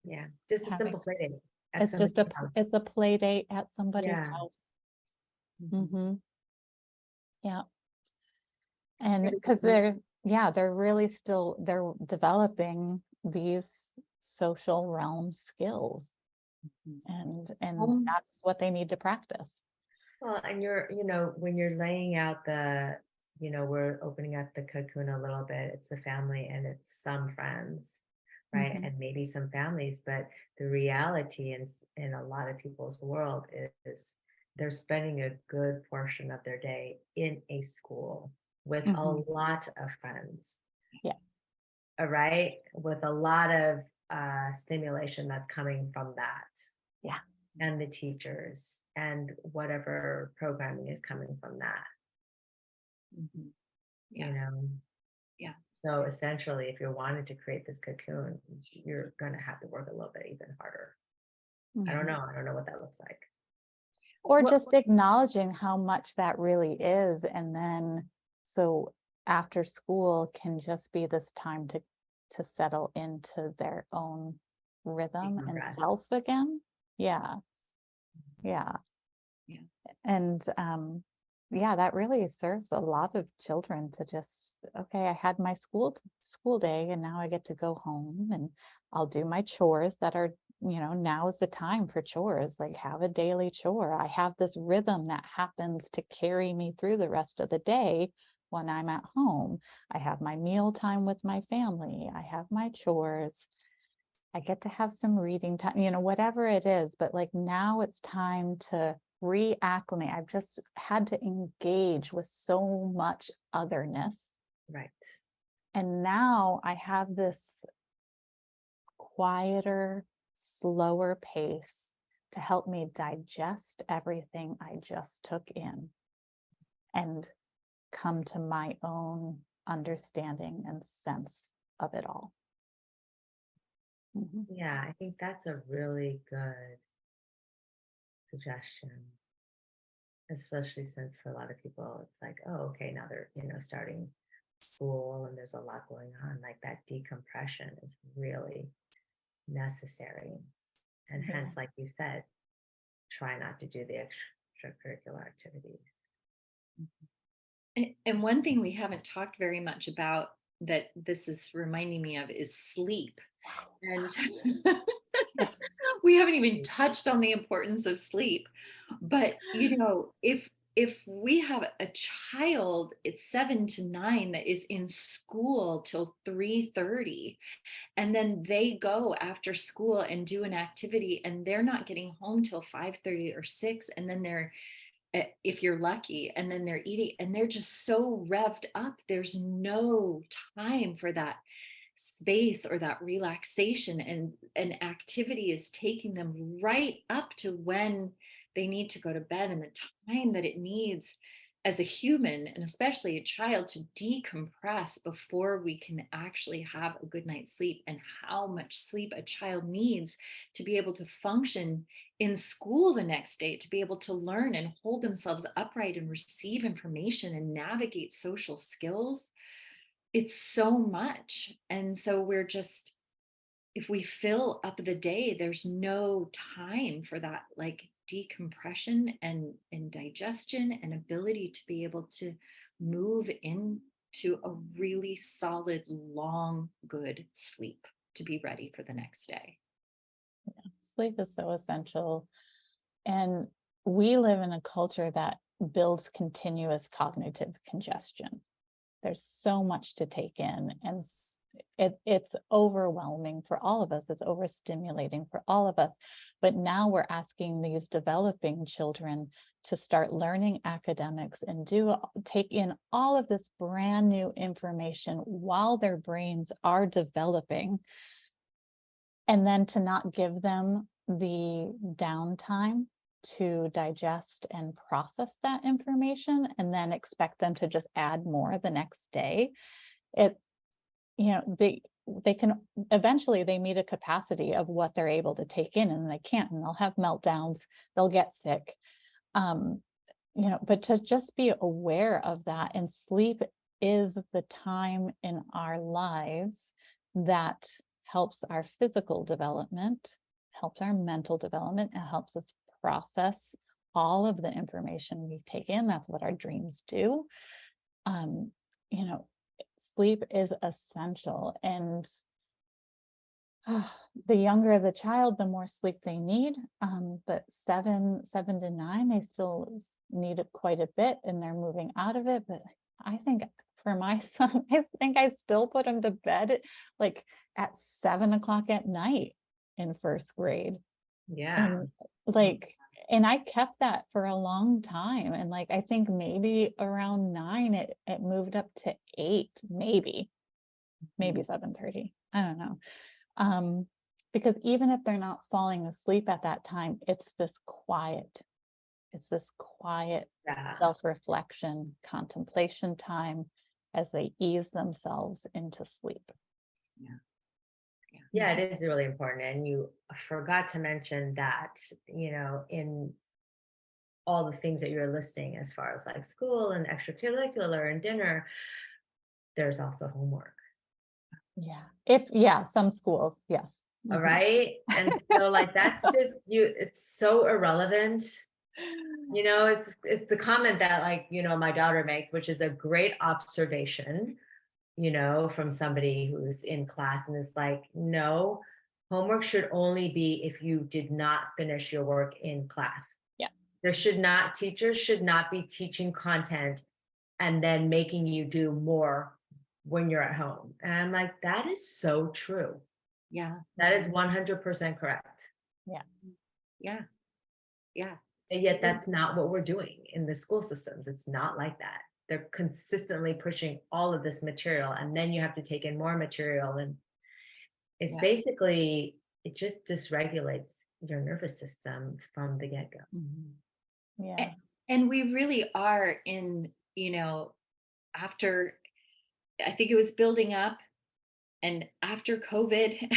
Yeah, just a having, simple play date at it's just somebody's house. it's a play date at somebody's Yeah. house. Mhm. Hmm. Yeah. And Maybe because just- they're really still, they're developing these social realm skills, and Home. that's what they need to practice. Well, and when you're laying out we're opening up the cocoon a little bit. It's the family and it's some friends, right? Mhm. And maybe some families, but the reality in a lot of people's world is they're spending a good portion of their day in a school with a Mhm. lot of friends, Yeah. right? With a lot of stimulation that's coming from that Yeah. and the teachers and whatever programming is coming from that, Mhm. you Yeah. know. Yeah. So essentially, if you're wanting to create this cocoon, you're going to have to work a little bit even harder. I don't Mhm. know. I don't know what that looks like. Or What just acknowledging how much that really is, and then so after school can just be this time to settle into their own rhythm and Decompress. self again. Yeah. Yeah. Yeah. And yeah, that really serves a lot of children to just, okay, I had my school day and now I get to go home and I'll do my chores that are, now is the time for chores. Like, have a daily chore. I have this rhythm that happens to carry me through the rest of the day when I'm at home. I have my meal time with my family. I have my chores. I get to have some reading time, whatever it is. But like, now it's time to reacclimate. I've just had to engage with so much otherness. Right. And now I have this quieter, slower pace to help me digest everything I just took in and come to my own understanding and sense of it all. Mhm. Yeah, I think that's a really good suggestion, especially since for a lot of people, it's like, oh, okay, now they're, starting school and there's a lot going on. Like that decompression is really necessary. And Yeah. hence, like you said, try not to do the extracurricular activities. And one thing we haven't talked very much about that this is reminding me of is sleep. And Yes. we haven't even touched on the importance of sleep. But if we have a child, it's 7 to 9 that is in school till 3:30, and then they go after school and do an activity, and they're not getting home till 5:30 or 6, and then they're if you're lucky, and then they're eating and they're just so revved up, there's no time for that space or that relaxation, and an activity is taking them right up to when they need to go to bed, and the time that it needs as a human, and especially a child, to decompress before we can actually have a good night's sleep, and how much sleep a child needs to be able to function in school the next day, to be able to learn and hold themselves upright and receive information and navigate social skills. It's so much. And so we're just, if we fill up the day, there's no time for that, like decompression and digestion and ability to be able to move into a really solid, long, good sleep to be ready for the next day. Sleep is so essential. And we live in a culture that builds continuous cognitive congestion. There's so much to take in, and it's overwhelming for all of us. It's overstimulating for all of us. But now we're asking these developing children to start learning academics and take in all of this brand new information while their brains are developing, and then to not give them the downtime to digest and process that information, and then expect them to just add more the next day. It, they can eventually, they meet a capacity of what they're able to take in, and they can't, and they'll have meltdowns, they'll get sick. um but to just be aware of that, and sleep is the time in our lives that helps our physical development, helps our mental development, it helps us process all of the information we take in. That's what our dreams do. You know, sleep is essential, and the younger the child, the more sleep they need. But 7 to 9, they still need it quite a bit, and they're moving out of it. But I think for my son, I think I still put him to bed like at 7 o'clock at night in first grade. Yeah. And like, and I kept that for a long time. And like, I think maybe around 9, it moved up to 8, maybe 7:30. I don't know. Because even if they're not falling asleep at that time, it's this quiet Yeah. self-reflection, contemplation time as they ease themselves into sleep. Yeah, it is really important. And you forgot to mention that, in all the things that you're listing as far as like school and extracurricular and dinner, there's also homework. Yeah. Some schools, yes. All Mhm. right. And so like that's just it's so irrelevant. It's the comment that like, my daughter makes, which is a great observation, from somebody who's in class, and it's like, no, homework should only be if you did not finish your work in class. Yeah. Teachers should not be teaching content and then making you do more when you're at home. And I'm like, that is so true. Yeah. That is 100% correct. Yeah. Yeah. Yeah. And yet that's not what we're doing in the school systems. It's not like that. They're consistently pushing all of this material, and then you have to take in more material. And it's basically, it just dysregulates your nervous system from the get-go. Yeah. And we really are in, after, I think it was building up, and after COVID,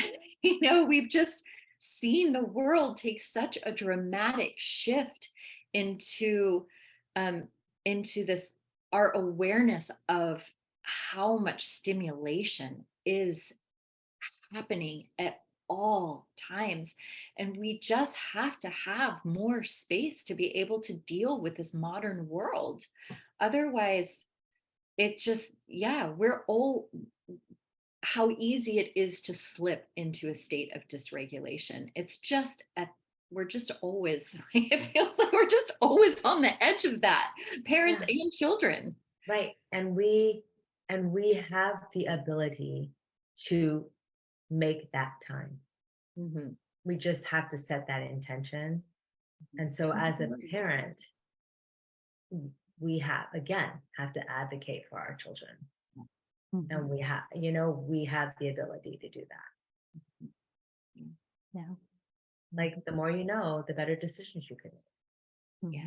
we've just seen the world take such a dramatic shift into this, our awareness of how much stimulation is happening at all times, and we just have to have more space to be able to deal with this modern world. Otherwise, it just, we're all, how easy it is to slip into a state of dysregulation. It's just we're just always, it feels like we're just always on the edge of that, parents and children. Right. And we have the ability to make that time. We just have to set that intention. And so as a parent, we have to advocate for our children. And we have the ability to do that. Yeah. Like the more you know, the better decisions you can make.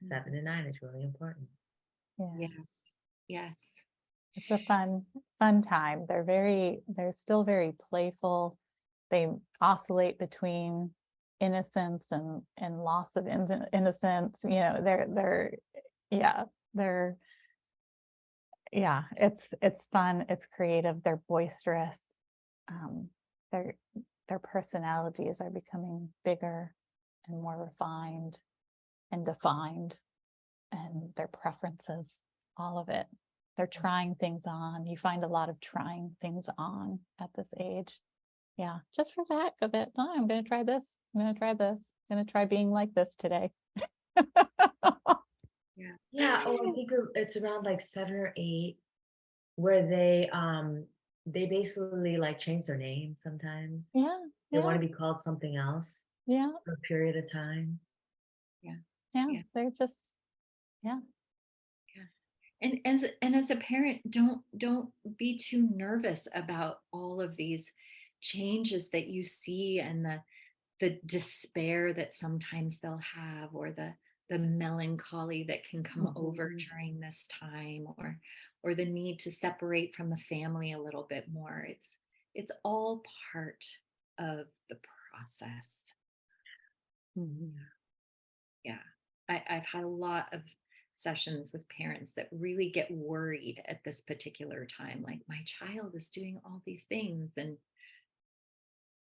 7 to 9 is really important. Yeah. Yes. It's a fun time. They're still very playful. They oscillate between innocence and loss of innocence. It's fun. It's creative. They're boisterous. Their personalities are becoming bigger and more refined and defined, and their preferences, all of it. They're trying things on. You find a lot of trying things on at this age. Yeah, just for the heck of it. Oh, I'm going to try this. I'm going to try this. I'm going to try being like this today. Yeah. Oh, I think it's around like 7 or 8 where they basically like change their name sometimes. Yeah. They want to be called something else. Yeah. For a period of time. Yeah. They're just, And as a parent, don't be too nervous about all of these changes that you see, and the despair that sometimes they'll have, or the melancholy that can come over during this time, or the need to separate from the family a little bit more. It's all part of the process. Yeah. I've had a lot of sessions with parents that really get worried at this particular time, like my child is doing all these things, and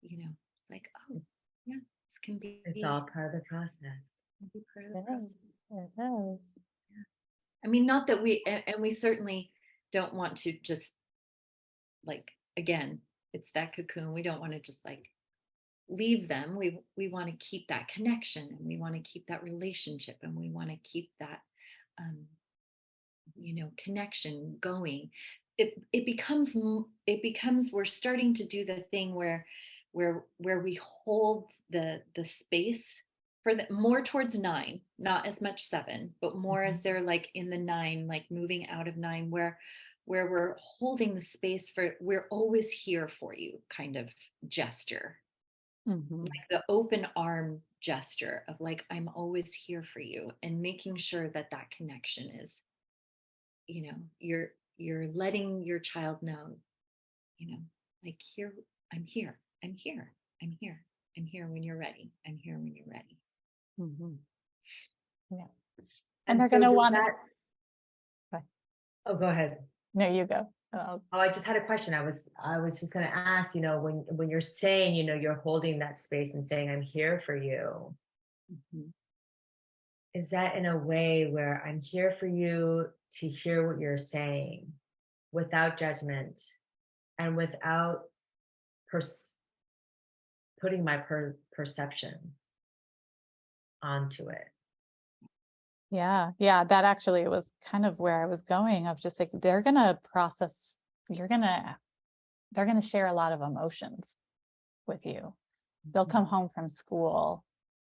it's like, oh yeah, this can be It's all part of the process. part of It the is. process. It is. I mean, not that and we certainly don't want to just, like, again, it's that cocoon. We don't want to just like leave them. We want to keep that connection, and we want to keep that relationship, and we want to keep that um, connection going. It becomes we're starting to do the thing where we hold the space for the more towards 9, not as much 7, but more as they're like in the 9, like moving out of 9, where we're holding the space for, we're always here for you kind of gesture, like the open arm gesture of like, I'm always here for you, and making sure that that connection is, you're letting your child know, like, here, I'm here, I'm here, I'm here, I'm here when you're ready, I'm here when you're ready. Yeah. And And they're so going to does want that, to. oh, go ahead. No, you go. Oh, Oh, I just had a question. I was just going to ask, when you're saying, you're holding that space and saying, I'm here for you. Is that in a way where I'm here for you to hear what you're saying without judgment and without putting my perception onto it? yeah. Yeah. That actually was kind of where I was going, of just like, they're going to process, they're going to share a lot of emotions with you. They'll come home from school,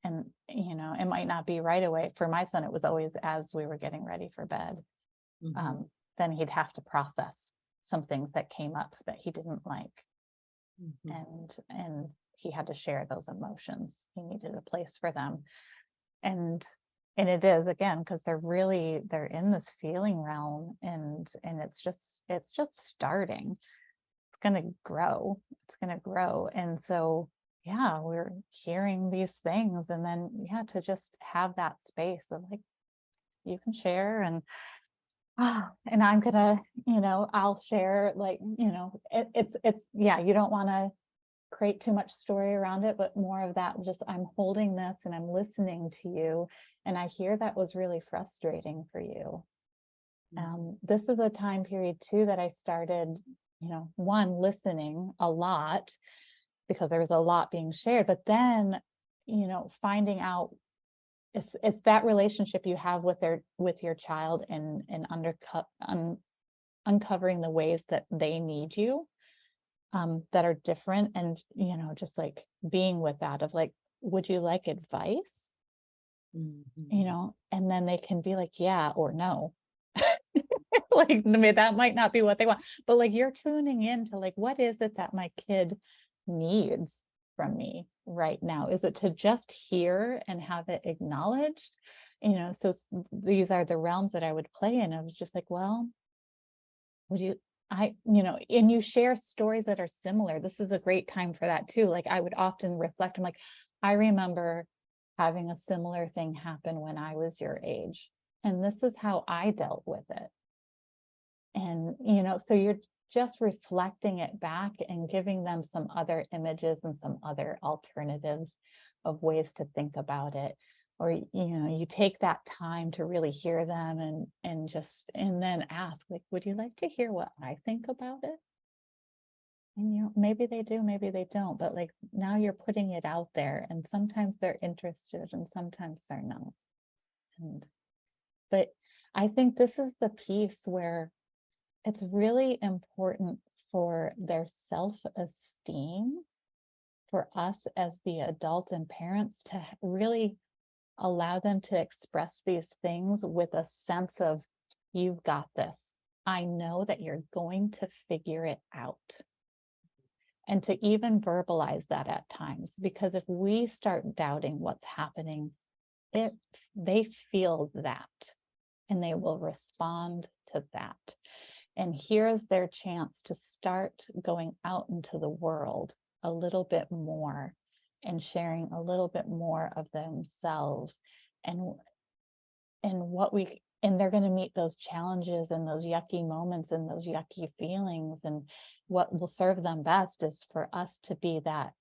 and, it might not be right away. For my son, it was always as we were getting ready for bed. Then he'd have to process some things that came up that he didn't like. And he had to share those emotions. He needed a place for them. And it is, again, because they're in this feeling realm, and it's just starting. It's going to grow. And so, yeah, we're hearing these things, and then, yeah, to just have that space of like, you can share, and I'm gonna, I'll share, like, it's yeah, you don't want to create too much story around it, but more of that, just, I'm holding this and I'm listening to you, and I hear that was really frustrating for you. This is a time period too that I started, one, listening a lot, because there was a lot being shared, but then, finding out, it's that relationship you have with your child, and uncovering the ways that they need you, that are different, and just like being with that, of like, would you like advice? And then they can be like, yeah or no. Like, I mean, that might not be what they want, but like, you're tuning in to like, what is it that my kid needs from me right now? Is it to just hear and have it acknowledged? So these are the realms that I would play in. I was just like, well, would you, and you share stories that are similar. This is a great time for that too. Like, I would often reflect, I'm like, I remember having a similar thing happen when I was your age, and this is how I dealt with it. And, so you're just reflecting it back and giving them some other images and some other alternatives of ways to think about it. Or, you take that time to really hear them, and then ask, like, would you like to hear what I think about it? And, maybe they do, maybe they don't, but like, now you're putting it out there, and sometimes they're interested and sometimes they're not. But I think this is the piece where it's really important for their self-esteem, for us as the adults and parents, to really allow them to express these things with a sense of, you've got this. I know that you're going to figure it out. And to even verbalize that at times, because if we start doubting what's happening, they feel that, and they will respond to that. And here's their chance to start going out into the world a little bit more, and sharing a little bit more of themselves, and and they're going to meet those challenges and those yucky moments and those yucky feelings, and what will serve them best is for us to be that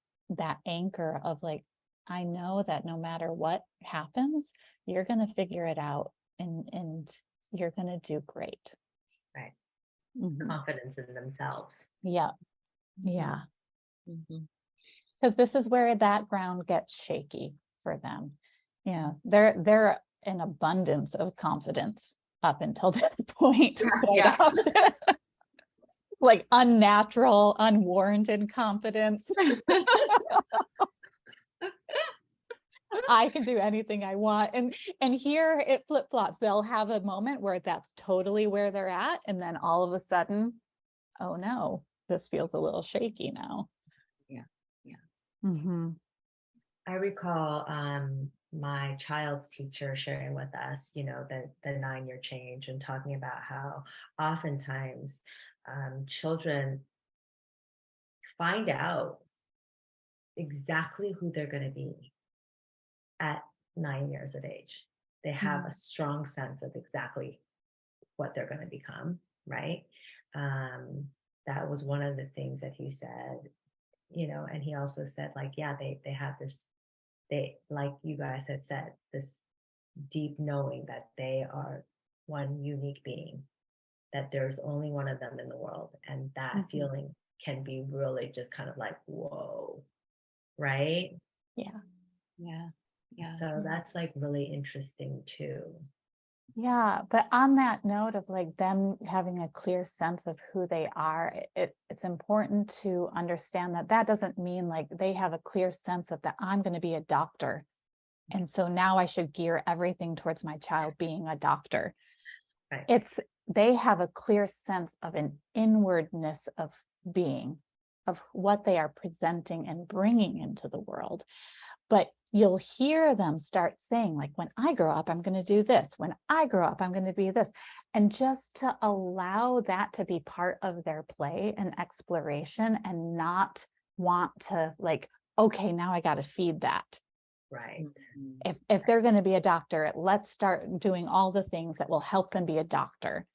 anchor of like, I know that no matter what happens, you're going to figure it out, and you're going to do great. Right. Mhm. Confidence in themselves. Yeah. Yeah. Mhm. Because this is where that ground gets shaky for them. They're an abundance of confidence up until that point, quite Yeah. often. Like unnatural, unwarranted confidence. I can do anything I want. And here it flip-flops. They'll have a moment where that's totally where they're at. And then all of a sudden, oh no, this feels a little shaky now. Yeah. Yeah. Mm-hmm. I recall my child's teacher sharing with us, the 9-year change, and talking about how oftentimes children find out exactly who they're going to be at 9 years of age. They have a strong sense of exactly what they're going to become, right? That was one of the things that he said, and he also said, like, yeah, they have this, they, like you guys had said, this deep knowing that they are one unique being, that there's only one of them in the world. And that feeling can be really just kind of like, whoa, right? Yeah. Yeah. Yeah. So that's like really interesting too. Yeah, but on that note of like them having a clear sense of who they are, it's important to understand that that doesn't mean like they have a clear sense of that I'm going to be a doctor. And so now I should gear everything towards my child being a doctor. Right. They have a clear sense of an inwardness of being, of what they are presenting and bringing into the world. But you'll hear them start saying, like, when I grow up, I'm going to do this. When I grow up, I'm going to be this. And just to allow that to be part of their play and exploration, and not want to like, okay, now I got to feed that. Right. If they're going to be a doctor, let's start doing all the things that will help them be a doctor.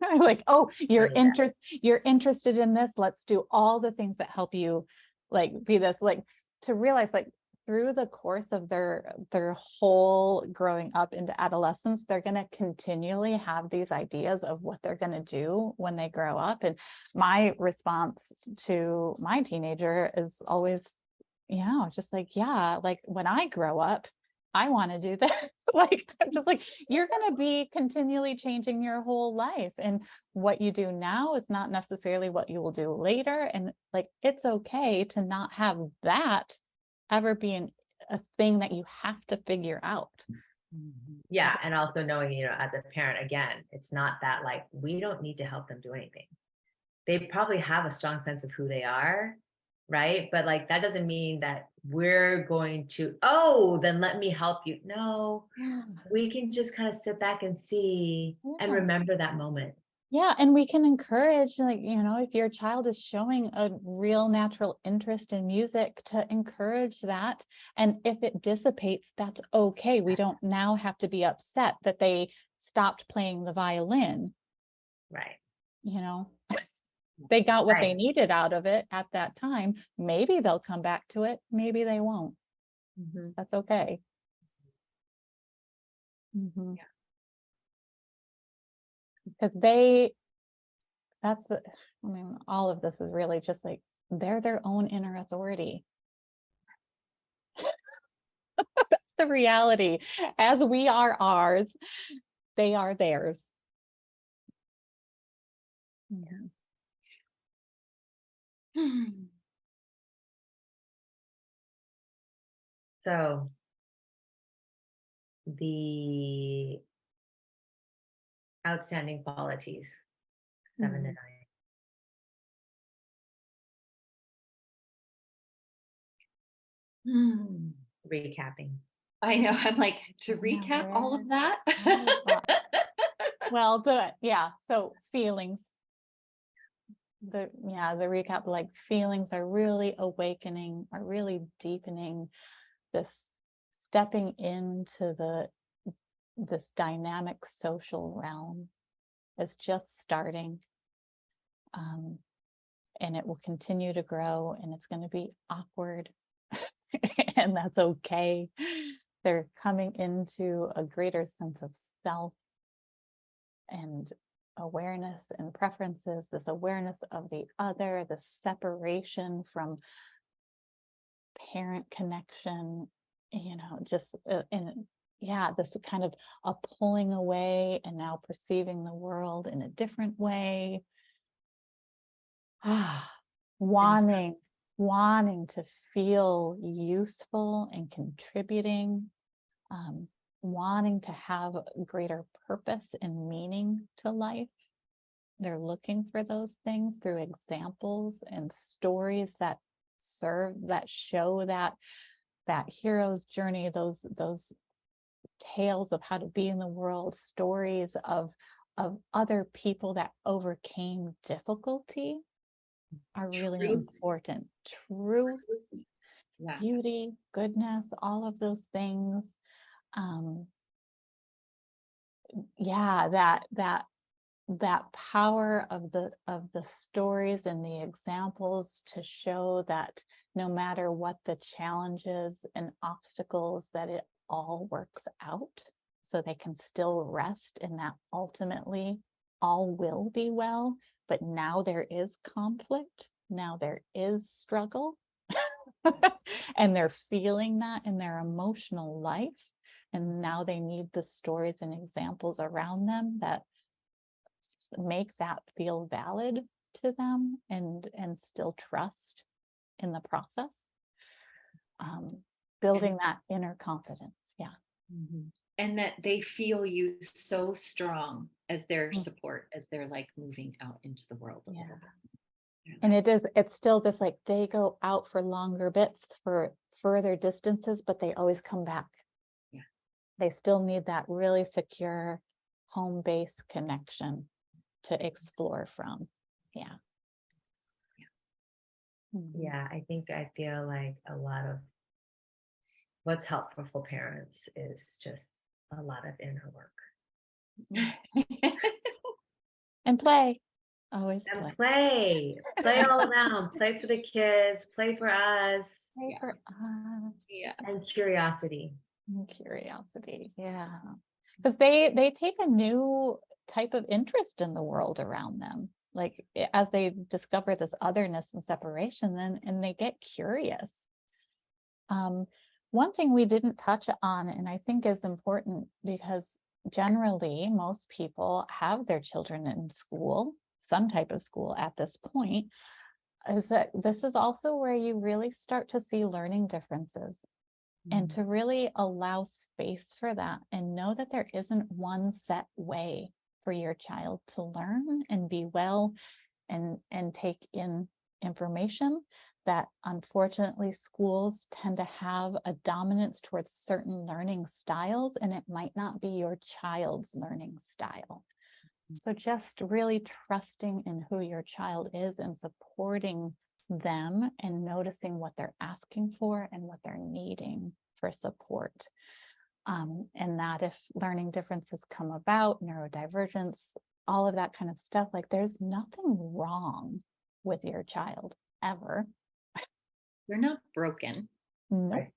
Like, oh, you're interested in this. Let's do all the things that help you like be this, like, to realize like through the course of their whole growing up into adolescence, they're going to continually have these ideas of what they're going to do when they grow up. And my response to my teenager is always, just like, yeah, like when I grow up, I want to do that. Like, I'm just like, you're going to be continually changing your whole life. And what you do now is not necessarily what you will do later. And like, it's okay to not have that ever be a thing that you have to figure out. Yeah. And also knowing, as a parent, again, it's not that like we don't need to help them do anything. They probably have a strong sense of who they are, right? But like that doesn't mean that we're going to, oh, then let me help you. No, we can just kind of sit back and see and remember that moment. Yeah, and we can encourage, like, if your child is showing a real natural interest in music, to encourage that. And if it dissipates, that's okay. We don't now have to be upset that they stopped playing the violin. Right. They got what they Right. needed out of it at that time. Maybe they'll come back to it. Maybe they won't. That's okay. Because all of this is really just like, they're their own inner authority. That's the reality. As we are ours, they are theirs. So the outstanding qualities, 7 to 9. Recapping. I know. I'm like, to recap all of that. Well, so feelings. The recap, like, feelings are really awakening, are really deepening this stepping into this dynamic social realm is just starting. And it will continue to grow, and it's going to be awkward. And that's okay. They're coming into a greater sense of self and awareness and preferences, this awareness of the other, the separation from parent connection, just and yeah, this kind of a pulling away and now perceiving the world in a different way. wanting wanting to feel useful and contributing, wanting to have greater purpose and meaning to life. They're looking for those things through examples and stories that show that hero's journey, those tales of how to be in the world, stories of other people that overcame difficulty are really important. Truth, Yeah. beauty, goodness, all of those things. That power of the stories and the examples to show that no matter what the challenges and obstacles, that it all works out, so they can still rest in that ultimately all will be well. But now there is conflict, now there is struggle, and they're feeling that in their emotional life. And now they need the stories and examples around them that make that feel valid to them, and still trust in the process. Building that inner confidence. Yeah. Mm-hmm. And that they feel you so strong as their support, as they're like moving out into the world a little bit. And it's still this, like, they go out for longer bits for further distances, but they always come back. Yeah. They still need that really secure home base connection to explore from. Yeah. Yeah, I feel like a lot of what's helpful for parents is just a lot of inner work. And play. Always And play. play all around, play for the kids, play for us. Play for us. Yeah. And curiosity. And curiosity. Yeah. Because they take a new type of interest in the world around them. Like, as they discover this otherness and separation, and they get curious. One thing we didn't touch on, and I think is important, because generally most people have their children in school, some type of school at this point, is that this is also where you really start to see learning differences. And to really allow space for that, and know that there isn't one set way for your child to learn and be well and take in information. That unfortunately schools tend to have a dominance towards certain learning styles, and it might not be your child's learning style. So just really trusting in who your child is and supporting them, and noticing what they're asking for and what they're needing for support. And that if learning differences come about, neurodivergence, all of that kind of stuff, like, there's nothing wrong with your child ever. They're not broken. Nope.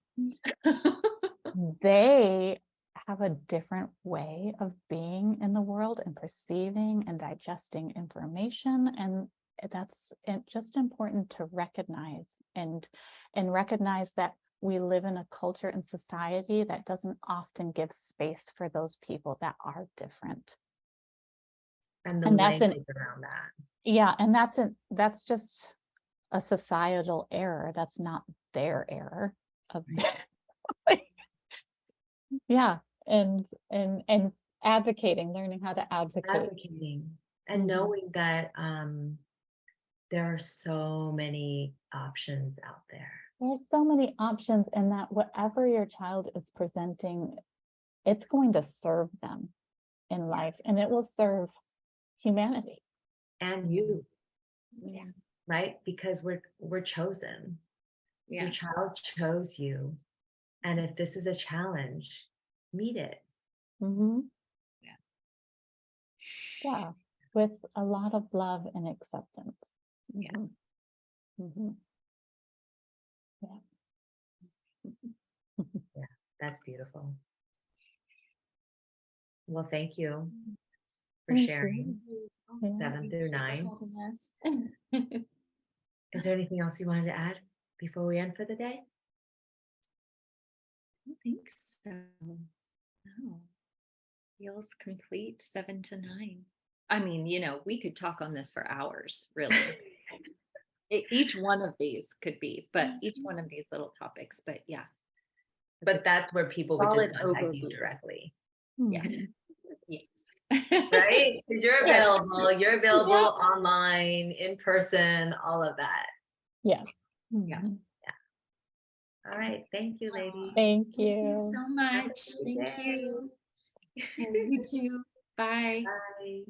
They have a different way of being in the world and perceiving and digesting information, and that's just important to recognize, and recognize that we live in a culture and society that doesn't often give space for those people that are different. And the And that's language around that. Yeah, and that's just a societal error. That's not their error of yeah, and advocating, learning how to advocate. And knowing that there are so many options out there. There's so many options, and that whatever your child is presenting, it's going to serve them in life, and it will serve humanity. And you. Yeah. Right? Because we're chosen. Yeah. Your child chose you. And if this is a challenge, meet it. Mhm. Yeah. Yeah, with a lot of love and acceptance. Yeah. Mhm. Mhm. Yeah. Yeah, that's beautiful. Well, thank you for Thank sharing you. Yeah. 7 through 9. I Is there anything else you wanted to add before we end for the day? don't think so. No. Feels complete 7 to 9. I mean, we could talk on this for hours, really. Each one of these could be, but each one of these little topics, but yeah. But that's where people would just solid contact you overview. directly, Yeah. Mhm. Yes. right? Because you're Yes. available. You're available online, in person, all of that. Yeah. Yeah. Mhm. All right. Thank you, ladies. Thank Thank you you. so Have a much. great Thank day. you. And you too. Bye. Bye.